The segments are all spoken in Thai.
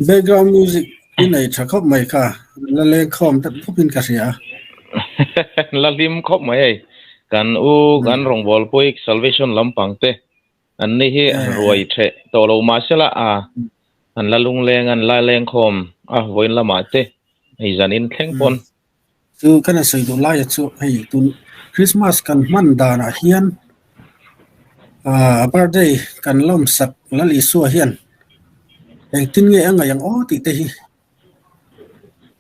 background music in ai thakop mai kha la le khom ta phupin ka ria la lim khop mai kan u kan rong bol poik salvation lampang te an ni hi an roi the to lo ma sela a an la lung leng an la leng khom a voin la ma te ei zanin thleng pon chu kana sei do la ya chu hei tun Christmas kan man da na hian birthday kan lom sak la li su hian ei tin nge anga yang o ti te hi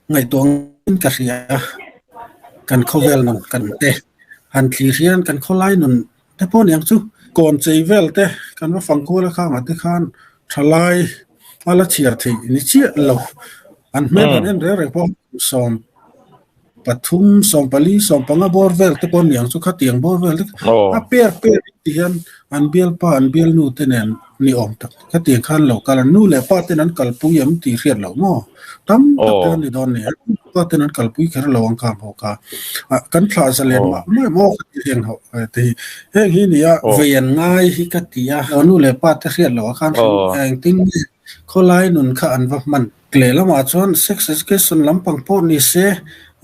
ngai tuang ka ria kan khovel non kan te han thli rian kan kholai non te pon yang chu kon chei vel te kan wa fang ko la kha ma te khan thalai ala chiar thei ni chi lo an me ban en re po som pathum som pali som panga bor vel te pon yang chu kha tiang bor vel a per tian an bial pa an bial nu te nen ni om tak kha tiang khan lo kala nu le pa te nan kal pu yam ti riat lo mo tam tak ni don ne pa te nan kal pu khar lo ang ka ho ka kan thla sa len ma mai mo tiang ho te he hi ni ya vean ngai hi ka tia nu le pa te riat lo khan ang ting kholai nun kha an va man kle lama chon sex education lampang po ni se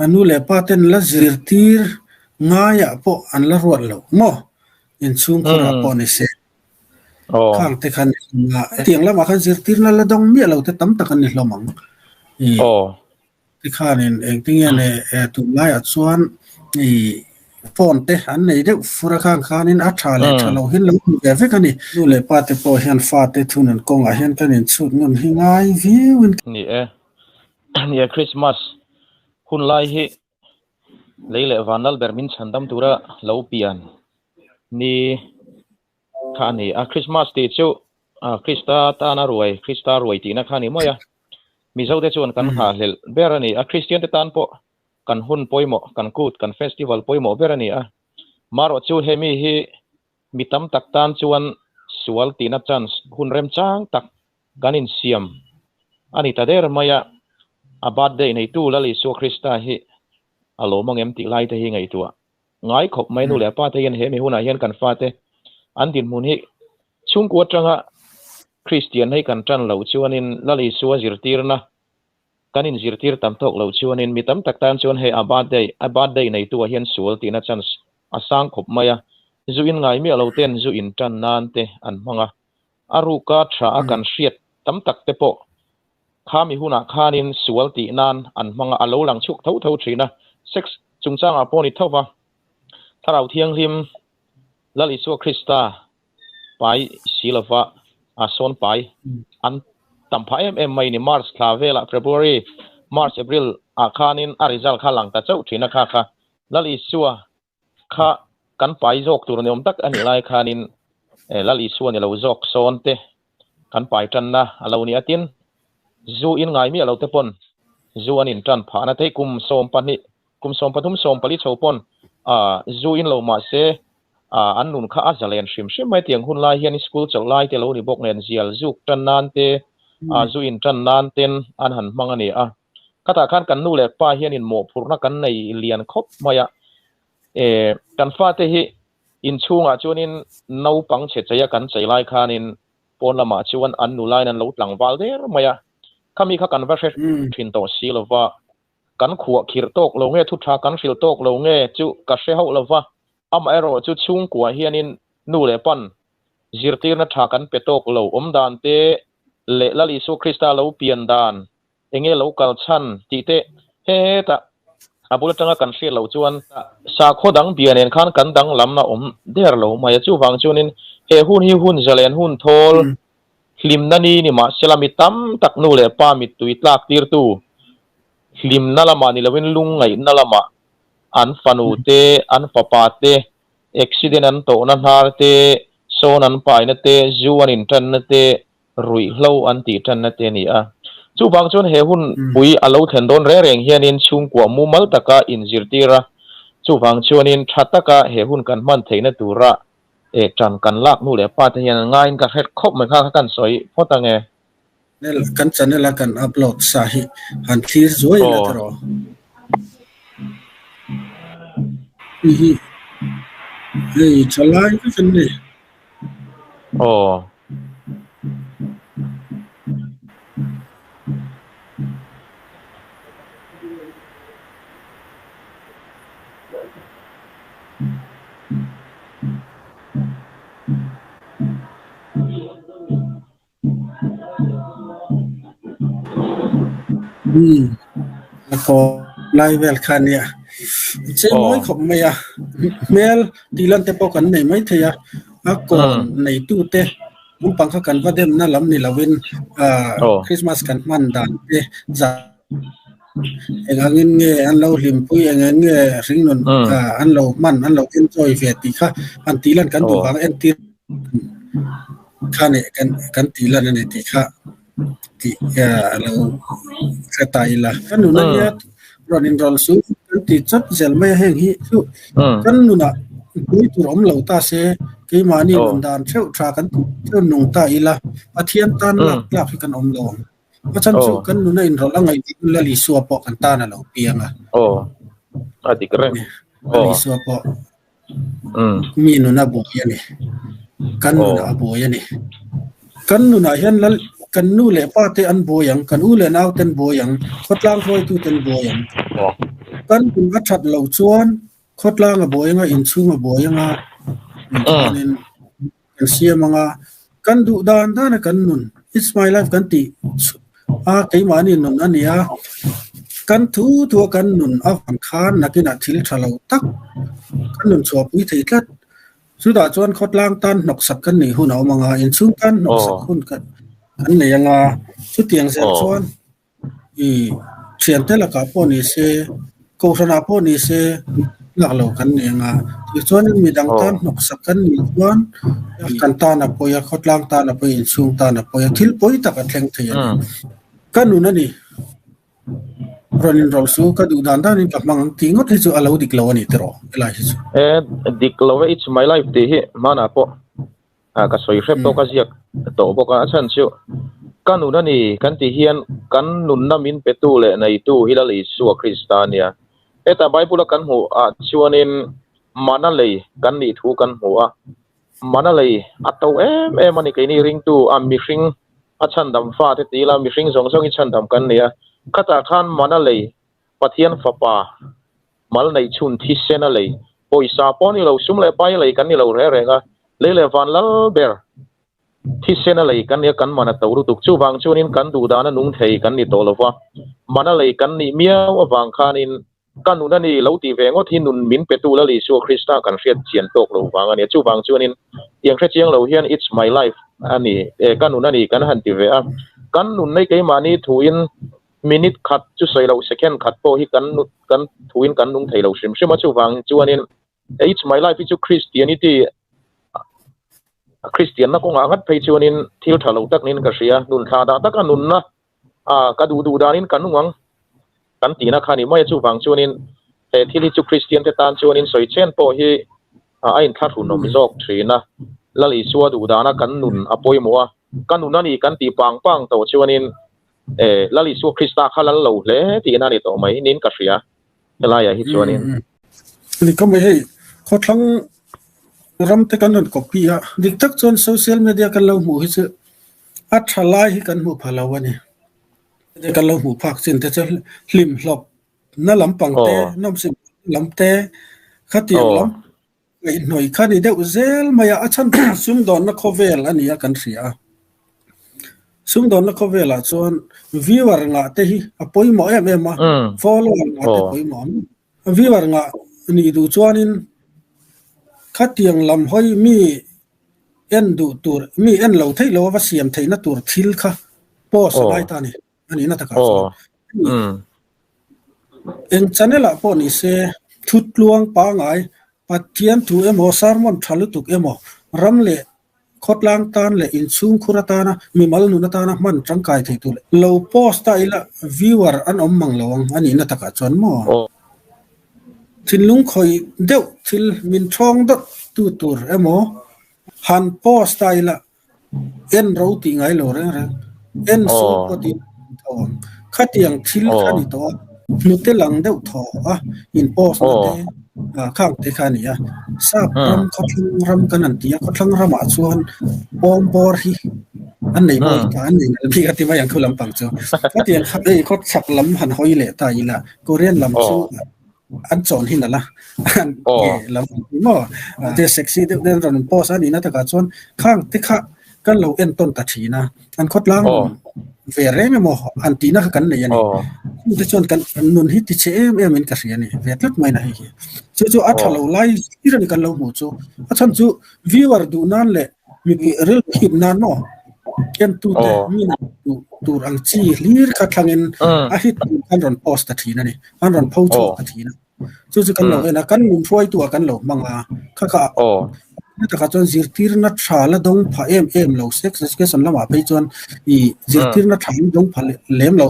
anu le paten la zirtir ngaya po an la ruat lo mo in chung khora po ni se khang te khan nga tiang lama khan zirtir na la dong mi lo te tam takan ni hlomang ti khan in eng tinga ne tu lai a chuan i phone te an nei de fura khan in atha le thalo hin lo ve ve kan ni nu le pa te po hian fa te thunan kong a hian kan in chut ngon hi ngai viewin ni Christmas hun lai hi leile vanal bermin chandam tura lo pian ni khani a Christmas ti chu Krista ta na ruai Krista ruai ti na khani moya mi zo de chon kan ha hel berani a Christian te tan po kan hun poimo kan kut kan festival poimo berani a maro chu hemi hi mitam tak tan chuan sual ti na chance hun rem chang tak ganin siam ani ta der maya a birthday nei tu lali so Krista hi alo mangem ti lai te hi ngai tua ngai khop mai nu le pa te yen he mi huna hian kan fa te an din mun hi chung ko tanga Christian hei kan tran lo chuanin lali suwa zirtirna kanin zirtir tam tok lo chuanin mitam tak tan chuan he a birthday nei tu hian sual ti na chance asang khop maya zu in ngai mi alo ten zu in tran nan te an manga aru ka tha akan hriat tam tak te po khami huna khanin sual ti nan an manga alo lang chuk tho thina sex chungchang a poni thowa tharau thiang lim lali so Krista pai silava a son pai an tampa mai ni March thavela February March April a khanin a result kha lang ta chau thina kha lali suwa kha kan pai jok tur neom tak ani lai khanin lali suwa ni lo jok son te kan pai tan na alo ni atin zu in ngai mi alo te pon zu anin tran pha na te kum som pathum som pali chopon zu in lo ma se an nun kha azalen shim mai tiang hun lai hian school chau lai te lo ni bok nen zial zuk tan nan te zu in tan nan ten an han mangani kata khan kan nu le pa hian in mo phurna kan nei lian khop maya kan fa te hi in chunga chunin no pang che chaya kan chei lai khanin pon lama chuan an nu lai nan lo tlang wal der maya kami kha kan va hre thin to silova kan khuwa khir tok lo nge thu tha kan fil tok lo nge chu ka hre ho lova am ero chu chung kwa hianin nu le pan zirtir na tha kan pe tok lo om dan te le lali so Krista lo pian dan enge lo kal chan ti te he ta abula tanga kan hre lo chuan sa khodang bianen khan kan dang lamna om der lo maya chu wang chunin he hun hi hun zalen hun thol hlim nani ni ma selami tam tak nu le pa mi tui tlak tir tu hlim nalama ni lawin lung ngai nalama an fanu te an papa te accident an to na har te son an pai na te zu an in tan na te rui hlo an ti tan na te ni chu bang chon he hun pui alo then don re reng hianin chung kwa mu mal taka in zirtira chu bang chonin thataka he hun kan man theina tura tran kan lak nu le pa te hian ngain ka het khop mai kha kan soi photange nel kan channel kan upload sahi han clear zoi la tro ei chalai ka chenne แล้วก็ไลเวลคันเนี่ยใช่น้อยขบไม่อะเมลดีลันเตปกันไหนไม่เทียก่อนในตู้เตะมุปังเขากันว่าเดิมนั่นลำนี่ละวินคริสต์มาสกันมันดันเตะจะเองเงินเงี้ยอันเราลิมปุยเองเงี้ยสิ่งนั้นอันเรามันอันเราเอ็นจอยเวทีค่ะอันตีลันกันดูบางเอ็นตีค่ะเนี่ยกันตีลันเนี่ยตีค่ะตีเราสไตล์ละกันนู่นเนี่ยรอนินรอลสูกันตีจัดเซลไม่แห้งฮิกันนู่นน่ะดูตัวเราเราตาเสกี่มานี่มันดานเช่าทรากันเช่านุ่งตาอีละอาเทียนตันลักกันเราเพราะฉันสู้กันนู่นนี่เราละไงที่ละลิสัวปอกันตาน่ะเราเปียงอ่ะadik kerenลิสัวปอมีนู่นน่ะบุกยันนี่กันนู่นน่ะบุกยันนี่กันนู่นน่ะเห็นแล้วกันนู่นเลยป้าเตอันบุกยังกันอู้เลยนาวเต็นบุกยังขดล่างคอยตู้เต็นบุกยังกันคุณวัดชัดเหล่าชวนขดล่างอ่ะบุกยังอ่ะอินซูอ่ะบุกยังอ่ะนี่กันเสียมังอ่ะกันดูดานด้านกันนู่น it's my life กันตีกี่มานี่นุ่นอันนี้กันทัวกันนุ่นฟังคานนักกินทิลทะเลตักกันนุ่นสอบวิธีกัดสุดาจวนขดล่างตันนกสักกันนี่หุ่นเอามังอินซุตันนกสักหุ่นกันนี่ยังสุดเตียงเสียจวนเสียนเทละกับพวกนี้เสโฆษณาพวกนี้เสหลักเหล่ากันนี่ยังที่จวนมีดังตันนกสักกันนี่จวนกันตานะพอยขดล่างตานะพอยอินซุตานะพอยทิลพอยตักกันแข่งเทียนกันนู่นนี่รอนินรอลสูก็ดูด้านนี้กับมังทิ้งก็ที่จะเอาดิกลาวนี่ตรออะไรที่สุดดิกลาว it's my life ที่มานะพอก็สวยเรียบโตก็เสียโตพอก็ฉันเชื่อกันนู่นนี่กันที่เฮียนกันนู่นน่ะมินเปตูเลยในตู้ฮิลาลีสัวคริสตานีแต่ไบเบิลกันหัวชวนินมานั่นเลยกันนี่ถูกกันหัวมานั่นเลยอัตโตมันนี่แค่นี้ริงตู้มีริงฉันดำฟ้าที่ตีละมีริงสองอีฉันดำกันเนี่ยข้าตาขันมานั่นเลยปะเทียนฟ้าป่ามาในชุนที่เซนเลยโอ้ยสาปอนี่เราซุ่มเลยไปเลยกันนี่เราเร่งอ่ะเลยวันละเบอร์ที่เซนเลยกันเนี่ยกันมันตัวรู้ตุกชูบางชูนี่กันดูดานะนุ่งเทกันนี่โตแล้วว่ามานั่นเลยกันนี่เมียวบางขานินกันนู่นนี่เราตีแวงว่าที่นุ่นมินเปตูแล้วลิชัวคริสต์กันเสียเฉียนโตกเราบางอันนี้ชูบางชูนี่ยังแค่เชียงเราเฮียน it's my life อันนี้กันนู่นนี่กันหันตีแวงกันนู่นในเกมานี่ถูอินมินิทขัดจุดใส่เราเซคันด์ขัดโปฮิกันถูอินกันนุ่งไทยเราชิมมาชูบางชูนี่ it's my life ชูคริสเตียนิตี้คริสเตียนนักองอางัดไปชูนี่ที่เราเราตักนี่ก็เสียนุ่นท่าดาตักกันนุ่นนะก็ดูดานินกันนุ่งวังกันตีนะขานี่ไม่ชูบางชูนี่ที่ลิจูคริสเตียนแต่ตานชูนี่สวยเช่นโปฮิไอ้ทัดหุ่นนมิโซกทรีนะแล้วลิชัวดูดานะกันนุ่นอปอยมัวกันนุ่นนั่นนี่กันตีปังตัวชูนี่แล้วลิชัวคริสตาข้าแล้วเราเลยตีนั่นนี่ตัวไม่นินก็เสียอะไรอย่างที่ชัวนี่นี่ก็ไม่ให้เขาทั้งรำแต่กันนั่นก็ปีอะดิกตักจนโซเชียลมีเดียกันเราหูที่จะอัดทลายให้กันหูพาเราวันนี้เด็กกันเราหูพักสิ้นแต่จะลิมหลบนั่นลำปังเต้น้ำสิลำเต้ขัดเตียงลำไอ้หน่อยขัดนี่เดี๋ยวเซลมาอย่าฉันซุ่มโดนนักเวลอันนี้กันเสียซุ่มโดนนักเวลส่วนวิวร์งาเตหิปอยหมอเอ็มมาฟอลโล่งาเตปอยหมอวิวร์งานี่ดูชวนินขัดเตียงลำห้อยมีเอ็นดูตัวมีเอ็นเหล่าไทยเราว่าเสียมไทยนั่นตัวทิลค่ะป้อสบายตานี่อันนี้น่าจะการเอ็นจันนี่ละป้อนี่เสชุดลวงปางไงปัจเจียนถูเอ็มอสารมันทะลุตุกเอ็มอรำเล่ขดล้างตานเล่อินซุงคุระตานะมีมัลนุนตานะมันจังกายไทยตัวเล่เราป้อสไตล์ละวิวร์อันอมมังลวงอันนี้น่าจะการจวนมอทิลลุงคอยเดียวทิลมินช่องดัดตัวเอ็มอฮันป้อสไตล์ละเอ็นเราติงไงเราเรื่องเอ็นสูงกว่าที่ทองขัดยังทิลขัดนี่ตัวนุเตลังเดียวทออินป้อสนั่นเองข้างเตขันนี่ทราบรำขัดรำกันนั่นที่ขัดรำมาชวนปอมบอร์ฮีอันไหนบ่อันไหนพี่ขัดที่ว่าอย่างเขาลำปังจ้ะขัดยังขัดขัดฉับลำหันหอยเละตายละโคเรียนลำสู้อันสอนหินนั่นละอันลำมั่วเดี๋ยวเซ็กซี่เดี๋ยวเราป้อสอันนี้นะแต่การชวนข้างที่ข้ากันเราเอ็นต้นตัดฉีนะอันขัดล้าง về rèn mà anh tí nó cần này này thế cho cần nun hít thì chế em mình cái gì này về tất mấy này cho ở thằng lâu lại cái này cần lâu một số ở thằng chú viewer đủ nan lệ mình real hit nan mà em tu thế mình tu răng chi lir khát thằng em hit anh run post thì này anh run post thì này cho cần lâu này cần mình phơi tu cần lâu bằng kháแต่ก็จนจิตร์นัดชาละดงพาเอ็มเราเซ็กซ์ก็สำหรับว่าไปจนอีจิตร์นัดชาดงพาเล่มเรา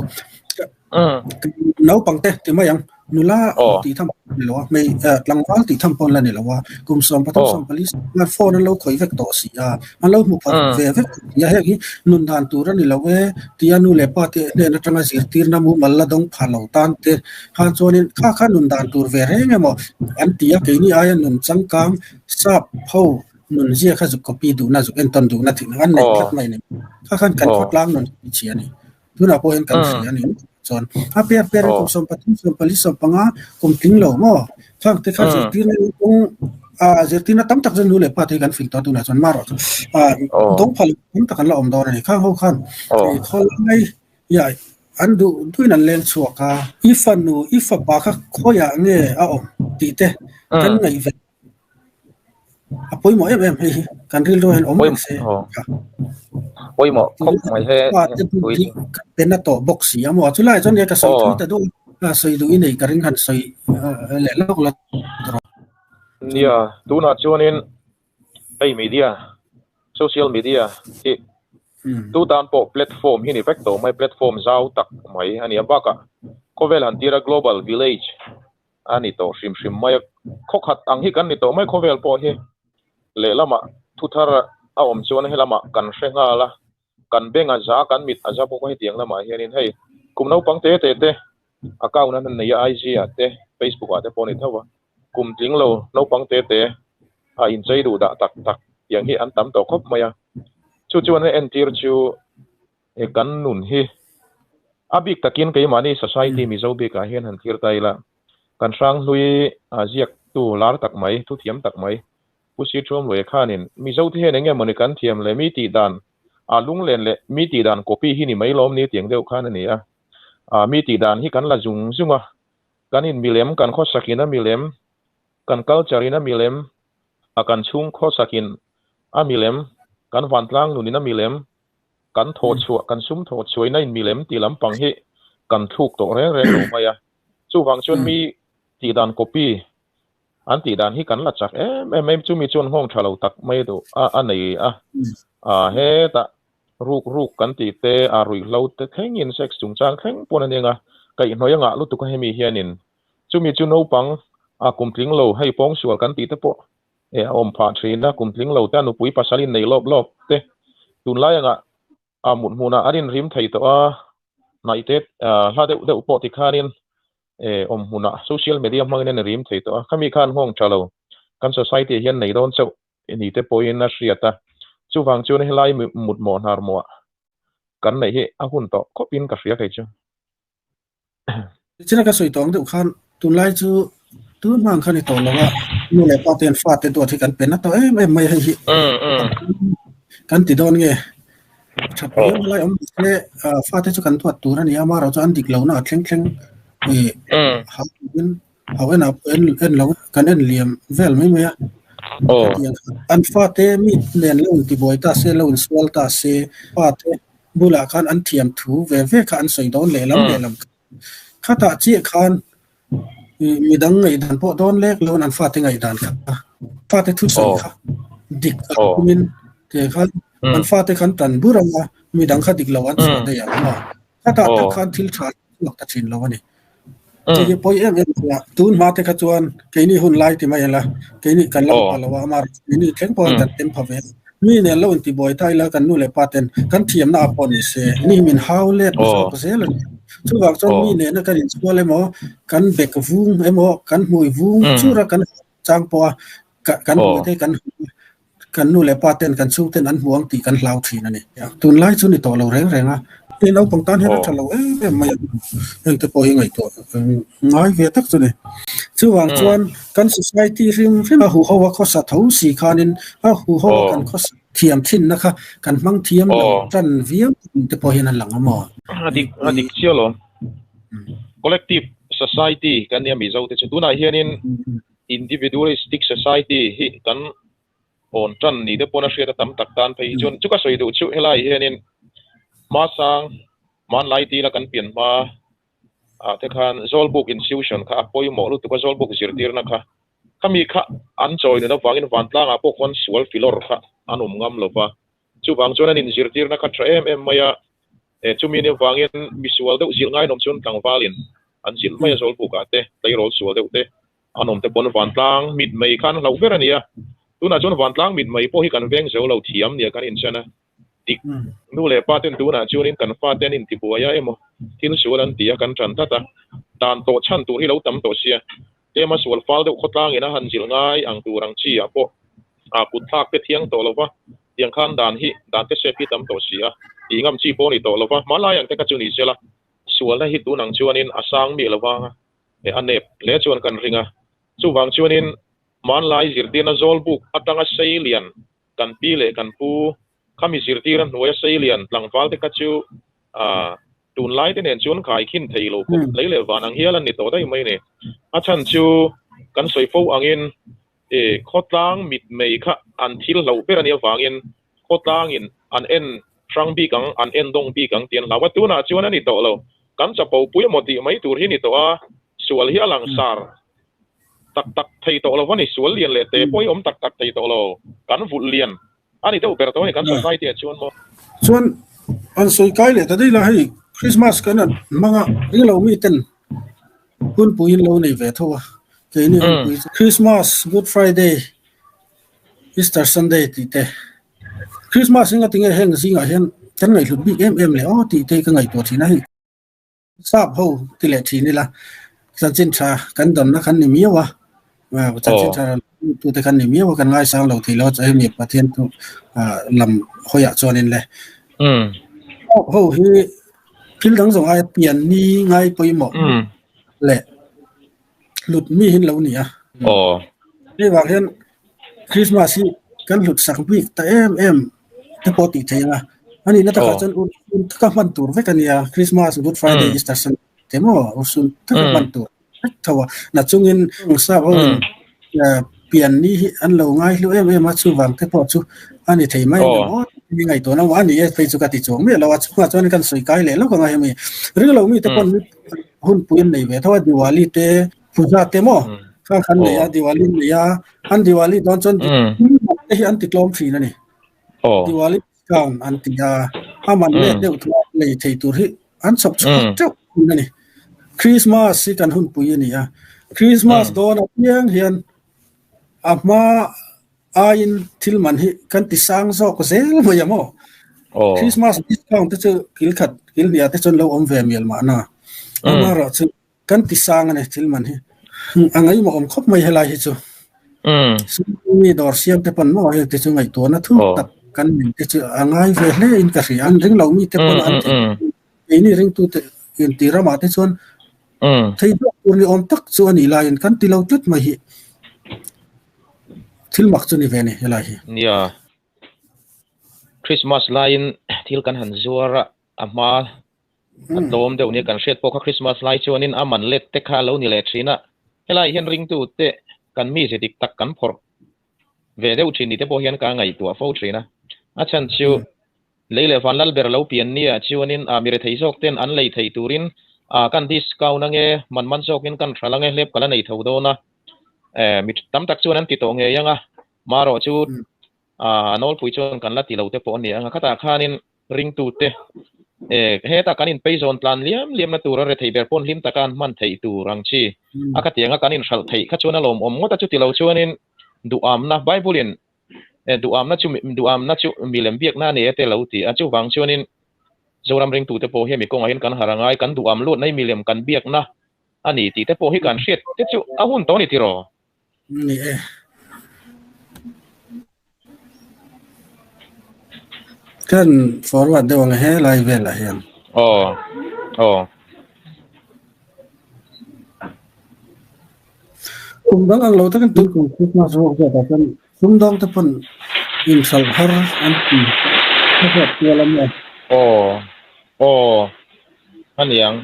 น้าปังเตะที่มายังนุล่าตีทำหรือว่าไม่หลังวันตีทำปนละเนี่ยหรือว่ากลุ่มสมปฐมสมผลิตมาโฟนเราคุยเวกต่อสิอันเราหมู่พันเวกอย่างเงี้ยนุนทานตัวนี่เราเวที่อนุเล่ปะที่เนี่ยนัดมาจิตร์น้ำมันละดงพาเราตันเตะฮันโซนี่ข้านุนทานตัวเวรเนี่ยมั้งอันที่ยากี่นี่อายันนุนจังกามซับเผานุนเสียข้าจุกปีดูน่าจุกเอ็นตันดูน่าถึงอันไหนทักไม่เนี่ยข้าขันกันฟัดล้างนุนเชียนี่ทุนอาพอเห็นกันเสียนี่ส่วนถ้าเปรียบกับสมปฐมสมผลิตสมปังอ่ะกุมทิ้งเหล่ามั้งฟังแต่ข้าจิตที่นี่ตรงจิตที่นั่นตั้มตักจะดูเลยปะที่กันฟิกตัวตัวนั้นส่วนมากตรงผลิตตั้มตักกันเราอมดอนนี่ข้างเขาขันเขาไม่ใหญ่อันดูด้วยนั่นเล่นชัวร์ค่ะอีฟันนูอีฟับปากเขาอย่างเงี้ยตีเตะกันไงเวปุ้ยหมอเอ็มกันเรื่องด้วยอมเสียปุ้ยหมอคงไม่ใช่ปุ้ยเป็นนักต่อบ็อกซี่หมอชุดไล่จนเนี่ยก็ใส่ทุกแต่ดูใส่ดูอินเดียกันหันใส่เล่นโลกละเนี่ยดูน่าชวนนินไอ้มีเดียโซเชียลมีเดียที่ดูตามโปรแพลตฟอร์มที่นี่เฟกต์ไม่แพลตฟอร์มเจ้าตักไม่อันนี้บ้าก็เขาเวลาที่เรา global village อันนี้โตชิมไม่เขาขัดอังที่กันนี่โตไม่เขาเวลพอที่เละละมาทุทาระเอาอมชวนให้ละมากันเชิงอะไรกันเบ่งอาจจะกันมิดอาจจะพวกให้เตียงละมาเฮียนินให้กลุ่มน้องปังเตะอากาศนั้นในไอจีอ่ะเตะเฟซบุ๊กอ่ะเตะพอนี่เท่าว่ากลุ่มจริงเราน้องปังเตะอินใจดูด่าตักอย่างที่อันตั้มต่อครบมาชูชวนให้เอ็นทีร์ชูกันหนุนให้อาบิกตะกินกี่มานี่ society มีเจ้าบิกอาเฮียนหันทีร์ไตละกันสร้างลุยเจียกตู้ลาร์ตักไหมทุเทียมตักไหมผู้ชี้ชมเลยข้านินมีเจ้าที่เนี่ยเหมือนกันเทียมเลยมีตีดานลุงเล่นเลยมีตีดานก๊อปปี้ที่นี่ไม่ล้มนี่เตียงเดียวข้านี่มีตีดานที่กันละจุงว่ากันอินมีเล็มกันข้อสกินนะมีเล็มกันเกาจารีนะมีเล็มกันชุ่งข้อสกินมีเล็มกันวันล่างหนุนนี่นะมีเล็มกันโถดชัวกันซุ่มโถดช่วยนั่นมีเล็มตีลำปังให้กันทุกตัวแรงลงไปจู่ฟังชวนมีตีดานก๊อปปี้อันตีดานที่กันละจักไม่จู่มีชวนห้องชาเราตักไม่ดูอันไหนเฮตะรูกกันตีเตรุยเราเตแข่งยินเซ็กซ์จุงจางแข่งปนยังไก่น้อยยังลุตุก็ให้มีเฮียนินจู่มีจู่โนปังกุมทิ้งเราให้ป้องชัวกันตีเตปะอมผ่านทรีนะกุมทิ้งเราแต่หนูปุ๋ยปัสสาวะในรอบเตตุนไล่ยังหมุนหัวอันนี้ริมไทยตัวในเตถ้าเดี๋ยวปฏิคานินหัวโซเชียลมีเดียมันเนี่ยริมไทยตัวเขามีการห้องชาเรากันสังคมที่เห็นในโดนเจ้านี่เตปอยน์น่าเสียตาจู่ฟังจู่ให้ไล่หมุดหมอนหาร์มัวกันไหนที่หุ่นโตก็ปินกับเสียกันจ้ะที่นั่นก็สวยตรงเดี๋ยวขันตุนไล่จู่ตุนมังขันในตัวเราว่านู่นแหละพอเตียนฟาดเต็มตัวที่กันเป็นนะตัวไม่ให้กันติดโดนไงชัดเจนเลยเนี่ยฟาดที่จะกันตัวตัวนี่มาเราจะอันดิกเราหน้าแข็งเขาเป็นเรากันเหลี่ยมเวลไม่อันฟาเตมีเล่นเล่นที่บอยตาเซเล่นสวอลตาเซฟาเตบุลาคันอันเทียมถูเวคันใส่โดนเล่นข้าตาเจี๊ยคันมีดังไงดันพอโดนเล็กแล้วอันฟาเตไงดันครับฟาเตทุกสิ่งครับดิกมินเดี๋ยวคันอันฟาเตคันตันบุรังมีดังขัดดิกเราอันสวดได้อย่างว่าข้าตาคันทิลชาร์หลักตัดสินเราเนี่ยที่พอยเนี่ยตูนมาเตะขจวนแค่นี้หุ่นไล่ที่ไม่เห็นละแค่นี้กันเราเราว่ามานี่แข่งพอกันเต็มพาเวมีเนี่ยเราที่บอยไทยแล้วกันนู่นเลยปาเต็นกันเทียมหน้าปนนี่เสนี่มินฮาวเล็ดก็เสียเลยช่วงจนมีเนี่ยนะกันอินสวอลเลยมั้งกันเบกวุ้งมั้งกันมวยวุ้งช่วงกันจางปอกันมวยเตะกันนู่นเลยปาเต็นกันสู้เต็นอันห่วงตีกันเล่าทีนั่นเองตูนไล่ช่วงนี้ต่อเราแรงอ่ะนี่เราป้องกันให้เราเราไม่ยังจะปล่อยยังไงตัวน้อยเวทักตัวนี้ช่วงจวนกัน society ริมมาหูเขาว่าเขาสัตว์หูสีขานินหูเขากันเขา เทียมทิ้นนะคะกันมั่งเทียมเราจันเวียงแต่พอเห็นอันหลังหมอadik sialo collective society kan ya mi zo te chu na hianin individualistic society hi kan on tran ni de pona hria tam tak tan phei chun chu ka soi du chu helai hianin ma sang man lai ti la kan pian ma te khan zol book institution kha poi mo lu tu ka zol book zir tir na kha kami kha an choi na wangin van tlang a po kon sual filor kha anum ngam lo pa chu wang chon an in zir tir na kha tra em maya chu mi ne wangin visual de zil ngai nom chun tang valin an zil maya zol book ate tai rol sual de te anom te pon van tlang mit mei khan lo ver ania tu na chon van tlang mit mei po hi kan veng zo lo thiam nia kan in chana dik nu le pa ten tu na chunin kan fa ten in ti buaya emo til sual an tia kan tran ta dan to chan tu hi lo tam to sia tema sual fal de khotlang ina han zil ngai ang tu rang chi a po a put thak te thiang to lova tiang khan dan hi dan te se pi tam to sia i ngam chi po ni to lova mala yang te ka chu ni sela sual na hi tu nang chuanin asang mi lova e anep le chuan kan ringa chu wang chuanin man lai zirtina zol buk atanga seilian kan pi le kan pu kami zirtiran noya seilian tlangwal te ka chu tun lai te nen chuan khai khin thei lo ko leile wanang hialan ni to dai mai ne achan chu kan soi fo angin khotlang mit mei kha an thil lo per ani wangin khotlang in an en trang bi kang an en dong bi kang tian lawa tu na chuan ani to lo kan chapo pui moti mai tur hi ni to a sual hi alang sar tak tak thei to lo wani sual lian le te poi om tak tak thei to lo kan vul lian ani to per to ni kan society chuan mo chuan an soi kai le ta dei la hei Christmas kan manga ring lo mi ten hun puin lo nei ve thowa ke ni Christmas Good Friday Easter Sunday ti te Christmas singa tinga heng singa hian kan ngai hlut bi le o ti te ka ngai to thina hi sap ho ti le thi ni la san chin tha kan don na kan ni miwa wa san chin tha tu te kan ni miwa kan ngai sang lo thi lo chai mi pathian tu lam hoya chonin le ho hi kil dang zong ai pian ni ngai poi mo le hlut mi hin lo ni a ni wa hian Christmas hi kan hlut sak bi ta em te poti thela ani na ta ka chon un ka man tur ve kan ya Christmas Good Friday Easter Sunday temo usun ta ka man tur thawa na chungin sa ho pian ni an lo ngai lu em chu wang te po chu ani thei mai o ni ngai to na wa ni pe chu ka ti chong me lo wa chu chon kan soi kai le lo ka ngai mi ri lo mi te pon hun puin nei ve thawa Diwali te puja te mo ka khan le ya Diwali le ya an Diwali don chon te an ti klom thi na ni Diwali kan an ti ya aman le de le thei tur hi an sop chu na ni Christmas si kan hun pui ni ya Christmas don a piang hian ama ain thilman hi kan ti sang zo ko zel mo ya mo Christmas discount te chu kil nia te chon lo om ve miel ma na ama ro chu kan ti sang ne thilman hi angai mo om khop mai helai hi chu ni dor siam te pan mo he te chu ngai to na thu tak kan ni te chu angai ve le in ka ri an ring lo mi te pon an te ni ring tu te in ti ra ma te chon thei do ur om tak chu ani la in kan ti lo tut mai hi thil mak chu ni ve ni helai hi ya Christmas line thil kan han zuara ama adom de uni kan shet po kha Christmas lai chuanin aman let te kha lo ni le thina helai hian ring tu te kan mi se dik tak kan phor ve deuh thin ni te po hian ka ngai tu a fo thina achan chu leile van lal ber lo pian nia chuanin a mi re thei jok ten an lei thei turin kan discount na nge man jokin kan thala nge lep kala nei tho do na mi tam tak chuan an ti to nge yanga maro chu anol pui chon kan la ti lo te po ni anga khata khanin ring tu te he ta kanin peizon plan liam na tur re thei ber pon lim takan man thei tu rang chi akati anga kanin hral thei kha chona lom om ngota chu ti lo chuanin duam na bible duam na chu milem biak na ne te lo ti a chu wang chuanin zoram ring tu te po he mi kong ahin kan harangai kan duam lot nei milem kan biak na ani ti te po hi kan shet te chu ahun to ni ti ro ni kan forward de wang he live la hian dang ang lo ta kan tu Christmas ro ta kan dang ta pon in sal har an ti ha tia lam ya anh yang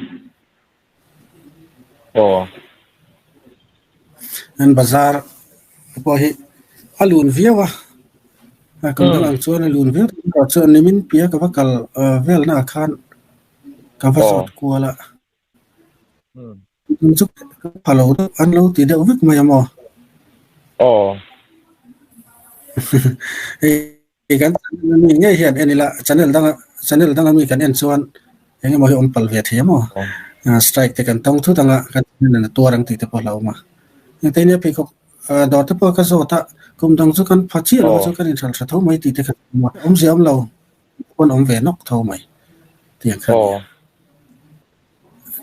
an bazar po hi alun viawa kam dang ang chuan alun viaw ka chuan nimin pia ka vakal vel na khan ka va sot kuala chuk phalo an lo ti deuh vek mai amo kan mi nge hian enila channel dang mi kan en chuan enge mo hi om pal ve thiamo strike te kan tong thu tanga kan na tuarang ti te po lauma te ne pe ko dor te po ka zo ta kum dang chu kan phachi lo chu kan in thal tha tho mai ti te kan om siam lo kon om ve nok tho mai tiang kha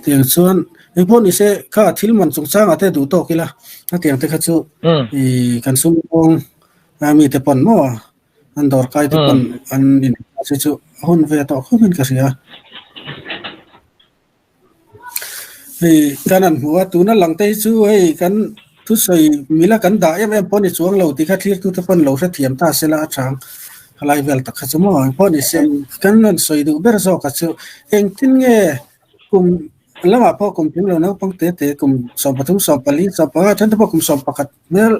tiang chuan ei pon ise kha thilman chung chang ate du to kila tiang te kha chu I kan sum ong mi te pon mo an dor kai te pon an in se chu hon ve to khumin ka sia ei kanan huwa tu na lang te chu ei kan thu soi mila kan da em pon ni chuang lo ti kha thlir tu te pon lo sa thiam ta sela achang halai vel ta kha chu mo pon ni sem kan nan soi du ber zo ka chu eng tin nge kum lama po kum tin lo na pang te kum som pathum som pali som pa than po kum som pakat mel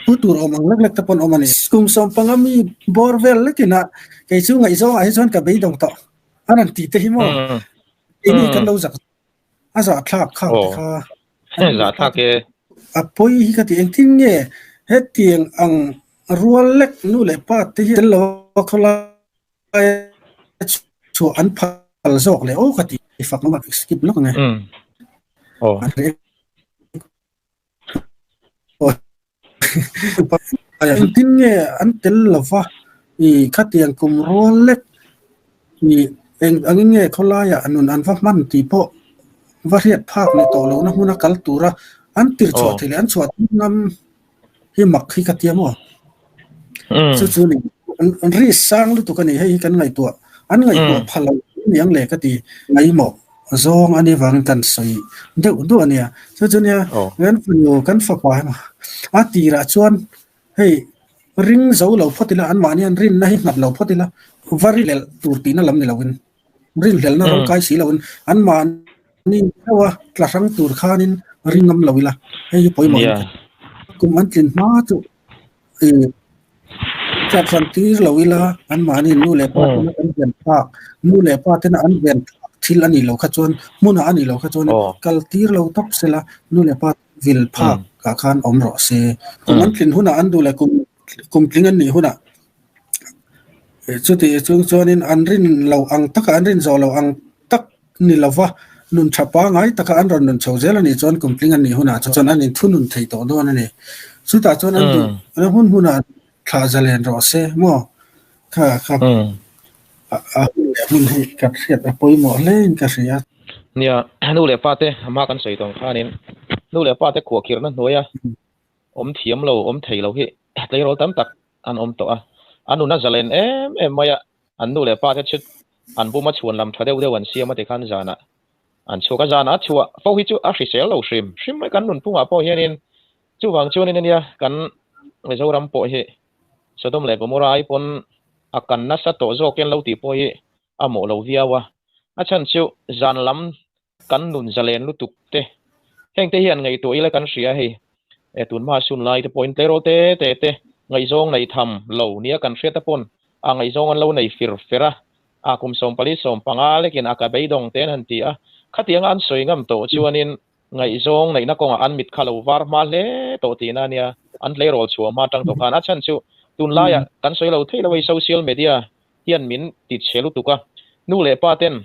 putur omang lek ta pon omani kum som pangami borvel lekina kai chu ngai zo ai zon ka be dong to anan ti te hi mo ini kan lo zak asa thak khak kha za thak ke apoi hi ka ti eng tin nge he tiang ang rual lek nu le pa te hi lo khola chu an phal zok le o ka ti fak no ma skip lok nge eng tin nge an tel lova I khatiang kum rual lek I eng angin nge khola ya anun an va man ti po variat phak ne to lo na huna kaltura an tir chwa thile an chwa nam hi mak hi katia mo chu ni an ri sang lu tu kan hi kan ngai to an ngai to phalo niang le ka ti ngai mo zong ani wang kan soi deu ania chu nia ngan fu kan fa pa ma a ti ra chuan hei ring zo lo photila an ma ni an rin na hi ngat lo photila vari le tur ti na lam ni lawin rin lel na ro kai si lawin an ma ni hawa tlasang tur khanin ringam lawila hei poi mo kum an tin ma chu chat san tir lawila an ma ni nu le pa an ven pa nu le pa tena an ven thil ani lo kha chon muna ani lo kha chon kal tir lo top sela nu le pa vil pha ka khan om ro se kum an tin huna an du le kum tlingan ni huna chu ti chung chonin an rin lo ang taka an rin zo lo ang tak ni lova nun thapa ngai taka an ron nun chojela ni chon kumpling an ni huna chon an in thunun thei to do ani chu ta chon an du an hun huna tha zalen ro se mo kha a hun hi ka riat a poi mo len ka ria nia nu le pa te ma kan sei tong khanin nu le pa te khuwa kir na noya om thiam lo om thei lo hi tlei ro tam tak an om to a anu na zalen em maya an nu le pa te chut an bu ma chuan lam thadeu de wan sia ma te khan jana an chuka jana chua fo hi chu a hrisel lo shrim mai kan nun punga po hianin chu wang chu ni nia kan ngai zo ram po hi sodom le gomora ai pon akan na sa to zo ken lo ti po hi amo lo viawa a chan chu jan lam kan nun zalen lu tuk te heng te hian ngai to ile kan ria hi e tun ma sun lai te point te ro te ngai zong nei tham lo nia kan hria ta pon a ngai zong an lo nei fira a kum som pali som panga lekin aka beidong ten han ti a khatiang an soi ngam to chuanin ngai zong nei na konga an mit khalo war ma le to ti na nia an le rol chu ma tang to khan a chan chu tun la ya kan soi lo thei lo social media hian min ti chelu tuka nu le pa ten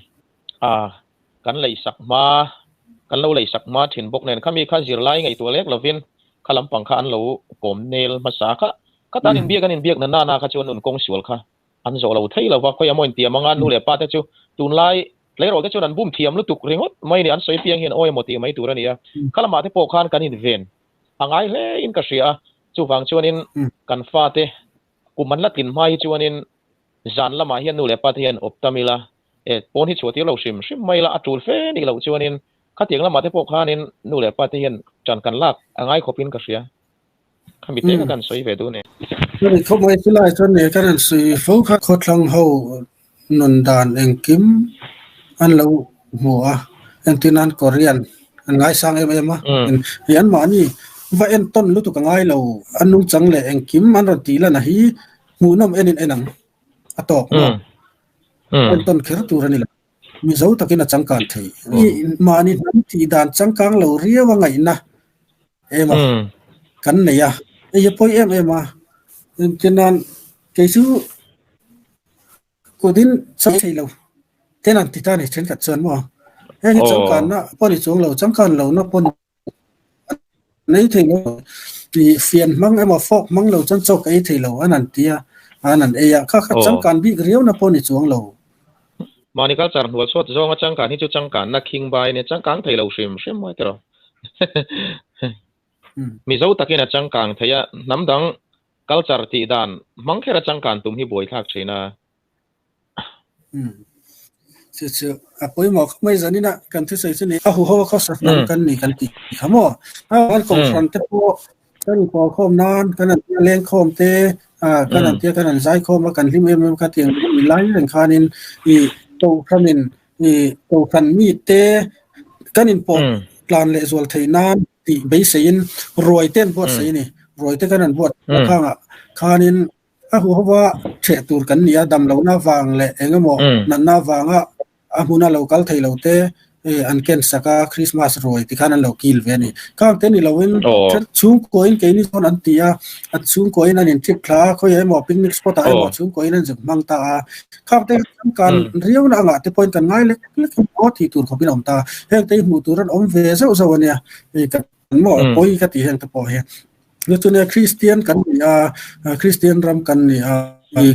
kan lei sak ma kan lo lei sak ma thin bok nen khami kha zir lai ngai to lek lovin khalam pang kha an lo kom nel ma sa kha tan in biak na kha chon nun kong sual kha an zo lo thei lo wa khoi amoin ti amanga nu le pa te chu tun lai le ro te chon an bum thiam lu tuk ringot mai ni an soi piang hian oi mo ti mai tur ania khalama te po khan kan in ven angai le in ka ria chu wang chuanin kan fa te kuman latin mai chuanin zan lama hian nu le pa te hian optamila e pon hi chuati lo shim mai la atul fe ni lo chuanin khatiang lama te po khanin nu le pa te hian chan kan lak angai khopin ka ria ข้ามีเต้กันสวยไปดูเนี่ยนี่เขาไม่ที่ไล่จนเนี่ยกันสุยฟูเขาโคตรลังเขานนดานเองกิมอันเราหัวอันที่นั่นก็เรียนอันง่ายสร้างเอ็มเรียนมานี่ว่าเอ็นต้นรู้ตัวง่ายเราอันนุ่งจังเลยเองกิมมันรตีแล้วนะฮีหูน้ำเอ็นเอ็นังอัตอกเนาะเอ็นต้นแค่ตัวนี่แหละมีเจ้าตะกินจังการที่นี่มานี่นั่นที่ด่านจังกังเราเรียกว่าไงนะเอ็มกันเนี่ยไอ้ยพ่อเอ็มมาฉะนั้นเกี่ยวกับดินใช่เราแต่นั่นที่ท่านเห็นกับส่วนมั้งเฮ้ยจังการนะพอดีช่วงเราจังการเรานะพอในที่เราที่เฟียนมั่งไอ้มาฟอกมั่งเราจังจอกไอ้ที่เราอันนั้นที่อันนั้นเอ้ยข้าจังการบิ๊กเรียวนะพอดีช่วงเรามานี่ก็จะหัวชดช่วงจังการที่จุจังการนักคิงใบเนี่ยจังการที่เราชิมไม่ตรอมีเจ้าตะกี้นะจังการที่น้ำดังกัลจาร์ตีดานมังแค่จังการตุ้มที่บ่อยทักใช่นะเชื่อพอหมอไม่จันนี่นะกันที่ใส่เสื้อนี่หัวเขาสับน้ำกันนี่กันตีขโมยกันกองฟันเตปกันพอข้อมนานกันเลี้ยงข้อมเตกันเตี้ยกันใจข้อมกันที่ไม่กันเตียงมีไล่เรื่องคานินอีโตคานินอีโตคันมีเตกันอินปอลานเลสวลไทยนานตีใบเสียนรวยเต้นพวดเสียนี่รวยเต้นกันพวดข้างคานินหัวว่าเฉดตูกันเนี่ยดำเราหน้าฟังแหละเองก็บอกนั่นหน้าฟังมุนาเราคัลไทยเราเตอันเกนสักคริสต์มาสรวยที่ข้านั้นเรากิลเวนี่ข้างเต้นนี่เราเว้นชุ่มก้อยนเกนี่ตอนอันที่อันชุ่มก้อยนั่นทริปคลาเขาอย่างหมอปิกนิกสปอตอะไรหมอชุ่มก้อยนั่นจะมังตาข้างเต้นการเรียวน่ะงะที่พอยกันง่ายเล็กเล็กพอที่ตูนเขาพี่น้องตาเฮงเต้นหูตูรันอมเวสเอาซะวันเนี่ยกันหมอก้อยกันที่เฮงตะพอเฮแล้วตัวเนี่ยคริสเตียนกันคริสเตียนรำกันนี่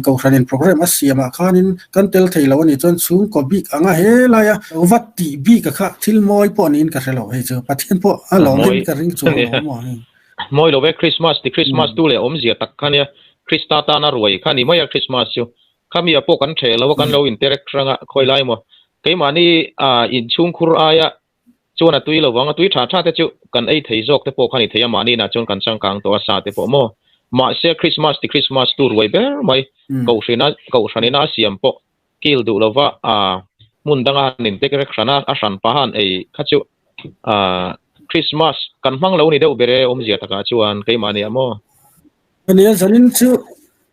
ก็ครั้งนี้โปรแกรมอาเซียมาข้านินกันเตลไทยแล้วนี่จนสูงก็บิ๊กอ่ะเฮลายวัดตีบิ๊กค่ะทิลมอยปอนินกันแล้วเฮ้ยเจ้าประเทศพอหลงกันกันริงจูมอยเราเวคริสต์มาสที่คริสต์มาสดูเลยอมเสียตักขันเนี่ยคริสต์ตาหน้ารวยขันนี่ไม่อยากคริสต์มาสอยู่ข้ามีพวกกันเฉลแล้วกันเราอินเตอร์แอคชั่นคอยไล่หมดใครมานี่อินชุงคุรอายะจวนตุยเราวังตุยชาชาเตจุกันไอ้ไทยจอกเตปอขันนี่ไทยมานี่นะจนกันสังกังตัวสาเตปอโมมาเสียคริสต์มาสที่คริสต์มาสตัวรวยเบอร์ไม่เกาชันน่าเสียมปอกิลดูเราว่ามุนดังอันนี้เด็กเล็กชนะอาชันปะฮันไอ้ข้าจูคริสต์มาสกันฟังเรานี่เดี๋ยวเบรอมเสียตะกาจวนใครมาเนี่ยโมอันนี้ฉันนี่ชื่อ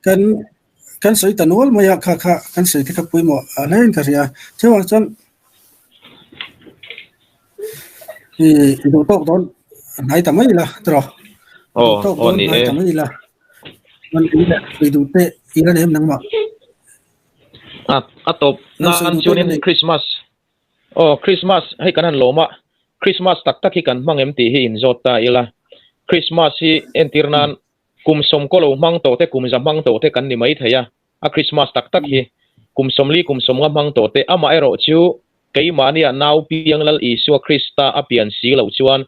กันสวยตันวลมาอยากค่ะกันสวยที่ขับปุยหมออะไรนั่นกันเสียเชื่อว่าฉันดูโต๊ะตอนไหนแต่ไม่ละตรอโต๊ะตอนไหนแต่ไม่ละมันนี่แหละไปดูเตะอีนั่นเองนังมาตบน่าอันชวนนี่คริสต์มาสคริสต์มาสให้กันนั่นโลมาคริสต์มาสตักที่กันมังเอ็มตีให้อินโจตาอีละคริสต์มาสที่เอ็นทีร์นันกุมสมก็เรามังโตเตกุมจะมังโตเตกันนี่ไม่เทียคริสต์มาสตักที่กุมสมลีกุมสมกับมังโตเตมาเอโรชิวไกมานี่นาวปียังลัลอีสัวคริสต์อเปียนสีเหล่าชวน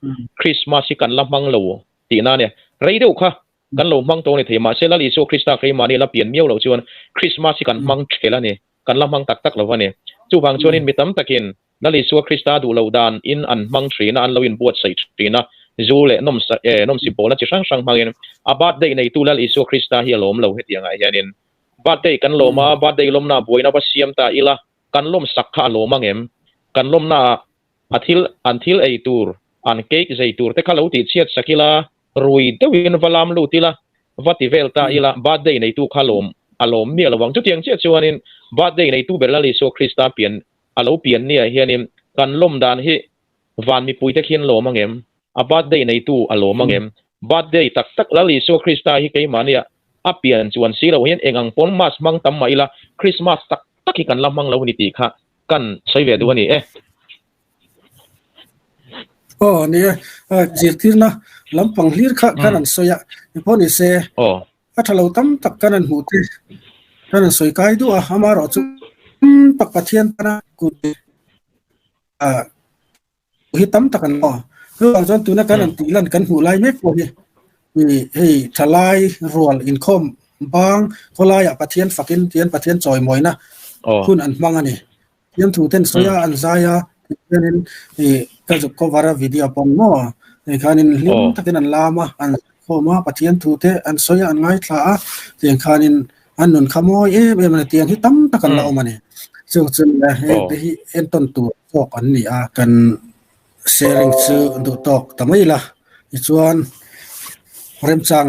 คริสต์มาสที่กันละมังเหล่าตีน่าเนี่ยไรเดียวค่ะกันเรามังโตเนี่ยที่มาเซลลีสัวคริสต์ไกมานี่ละเปลี่ยนเมียวเหล่าชวนคริสต์มาสที่กันมังเชล่าเนี่ยกันละมังตักเหล่าวันเนี่ยจู่บางชวนนี่มีตั้มตะกินนั่นลิสัวคริสต์ดูเหล่าดานอินอันมังทรีน่ะอันเราอินบวชใส่ทรีน่ะจูเล่นมสิบโบนั่นจะช่างมังเงินอาบัดได้ในตู้ละลิสัวคริสต์เฮียลมเหล่าเฮ็ดยังไงยันเนี่ยบัดได้กันโลมาบัดได้ลมนาบวยนาบัสเซียมตาอีละกันลมสักข้าโลมังเอ็มกันลมนาอันทิลไอตูร์อันเค้กไอตูร์แต่ข้าเราติดเชียดสักิลารุยเดวินวลามลูติละวัติเวลตาอีละบาดเดย์ในตู้ข้าลมอารมณ์เนี่ยระวังจุดยังเชียดชวนินบาดเดย์ในตู้เบลลิโซคริสตาเปลี่ยนอารมณ์เปลี่ยนเนี่ยเฮียนิมกันลมดานฮิวันมีปุยตะเคียนโลมังเอ็มบาดเดย์ในตู้อารมณ์มังเอ็มบาดเดย์ตักลลิโซคริสตาฮิเกมาเนี่ยเปลี่ยนชวนสีเราเห็นเองอังปนมาสมังตั้มมาอีละคริสต์มาสตักกันละมังเรานิติค่ะกันใช้เวทวันนี้เนี่ยจีร์ทีนะลำพังลีร์ค่ะกันนั่นสวยพอนี่เซ่ถ้าเราตั้มตักกันนั่นหูตีกันนั่นสวยกายดูฮามารอจุปักปะเทียนนะกูฮิตั้มตักกันคือบางส่วนตัวนักกันนั่นตีลันกันหูไล่เมฆพวกนี้นี่ให้ทลายรัวอินคอมบางเขาไล่ปะเทียนฝักินเทียนปะเทียนจอยมอยนะคุณอันมังอันนี้เทียนถูเทียนสวยอันใจนี่ก็จะ cover video ปนโม่ในการนี้ลิมตักินันลามาอัน โคมาปะเทียนทูเตอันซอยอันง่ายทลาเตียงคานินอันนุนขโมยมันเตียงที่ตั้มตะกันเรามาเนี่ยซึ่งเอ็นต้นตัวตอกอันนี้กันเซริงซื้อดูตอกแต่ไม่ละอีส่วนเริ่มสร้าง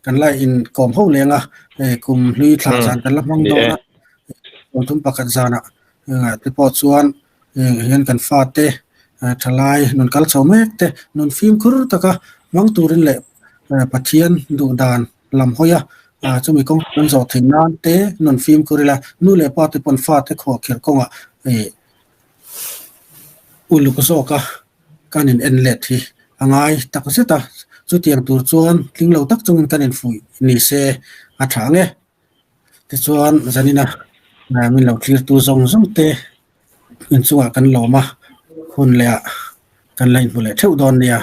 กันไล่อินกอมห้องเลี้ยงกลุ่มลุยทางสารกันละมังโดนะลงทุนประกันสารที่พอส่วนเห็นกันฟาดเตทลายนนกัลสาวเมกเตนนฟิล์มครุตกะมังตูรินเล่ปะเทียนดูดานลำห้อยจะมีกองนนสอดถึงนานเตนนฟิล์มครุละนู่นเล่ปาติปนฟาดเตขอเขียนกงอุลุกโซกะการเอ็นเล็ดที่ง่ายตักเสตาสุดที่ยังตัวส่วนลิงเราตักจงการเอ็นฟุยนี่เสอัฐางที่ส่วนจะนี่นะมีเราคลีร์ตัวทรงเตอินส่วนกันหล่อมาคนเลยกันไล่ผู้เล่เท่าดอนเนี่ย